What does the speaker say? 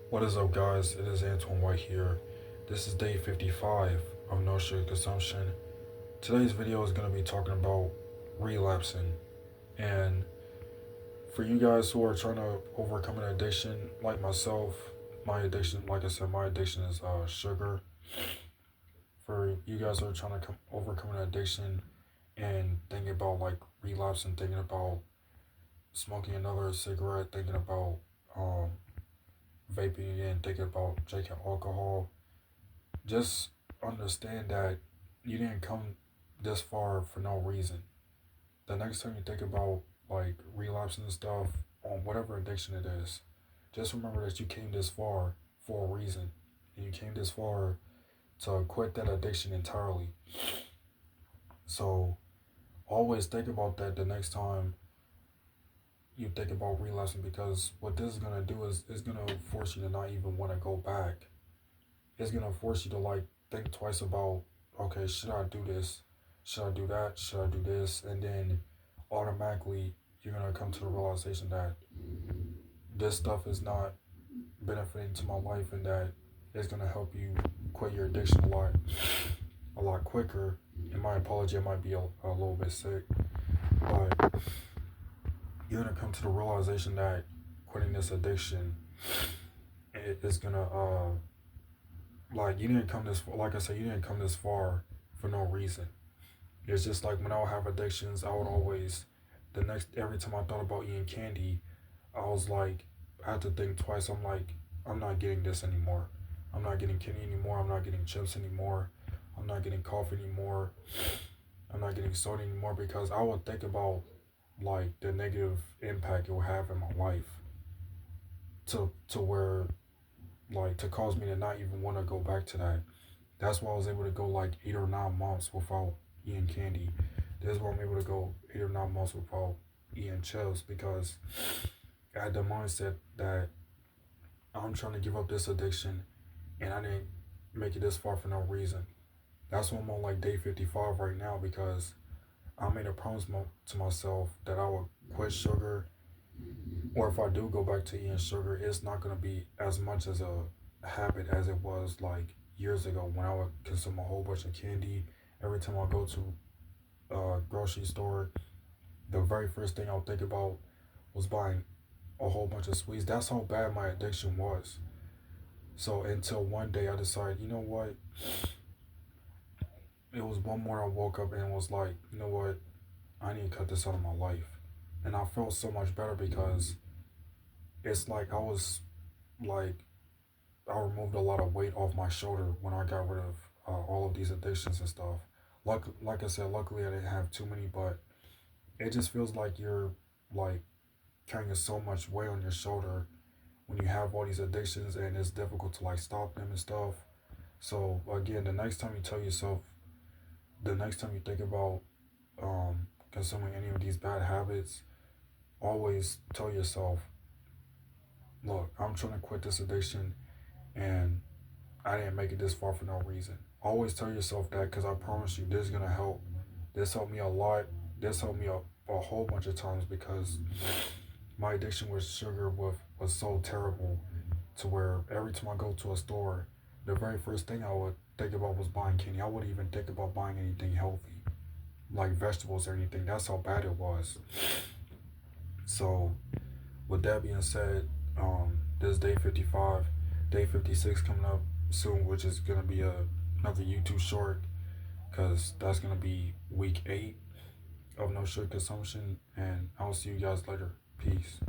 What is up, guys? It is Antoine White here. This is day 55 of no sugar consumption. Today's video is going to be talking about relapsing. And for you guys who are trying to overcome an addiction, like myself, my addiction, like I said, my addiction is sugar. For you guys who are trying to overcome an addiction and thinking about like relapsing, thinking about smoking another cigarette, thinking about um, vaping again, thinking about drinking alcohol, just understand that you didn't come this far for no reason. The next time you think about like relapsing and stuff on whatever addiction it is, just remember that you came this far for a reason. And you came this far to quit that addiction entirely. So always think about that the next time you think about relapsing, because what this is gonna do is gonna force you to not even want to go back. It's gonna force you to like think twice about, okay, should I do this? Should I do that? Should I do this? And then automatically you're gonna come to the realization that this stuff is not benefiting to my life, and that it's gonna help you quit your addiction a lot quicker. In my apology, I might be a little bit sick, but you're gonna come to the realization that quitting this addiction it is gonna like you didn't come this far. Like I said, you didn't come this far for no reason. It's just like when I would have addictions, I would always, every time I thought about eating candy, I was like, I had to think twice. I'm like, I'm not getting this anymore. I'm not getting candy anymore. I'm not getting chips anymore. I'm not getting coffee anymore. I'm not getting soda anymore, because I would think about like the negative impact it will have in my life to where like to cause me to not even want to go back to that. That's why I was able to go like 8 or 9 months without eating candy. That's why I'm able to go 8 or 9 months without eating chips, because I had the mindset that I'm trying to give up this addiction and I didn't make it this far for no reason. That's why I'm on like day 55 right now, because I made a promise to myself that I would quit sugar, or if I do go back to eating sugar, it's not going to be as much as a habit as it was like years ago when I would consume a whole bunch of candy. Every time I go to a grocery store, the very first thing I would think about was buying a whole bunch of sweets. That's how bad my addiction was. So until one day I decided, you know what? It was one morning I woke up and was like, you know what? I need to cut this out of my life. And I felt so much better, because it's like I was like, I removed a lot of weight off my shoulder when I got rid of all of these addictions and stuff. Like I said, luckily I didn't have too many, but it just feels like you're like carrying so much weight on your shoulder when you have all these addictions, and it's difficult to like stop them and stuff. So again, the next time you tell yourself, the next time you think about consuming any of these bad habits, always tell yourself, look, I'm trying to quit this addiction, and I didn't make it this far for no reason. Always tell yourself that, because I promise you this is gonna help. This helped me a lot. This helped me a whole bunch of times, because my addiction with sugar was so terrible, to where every time I go to a store, the very first thing I would think about was buying candy. I wouldn't even think about buying anything healthy, like vegetables or anything. That's how bad it was. So, with that being said, this day 55, day 56 coming up soon, which is gonna be another YouTube short, because that's gonna be week 8 of no sugar consumption. And I'll see you guys later. Peace.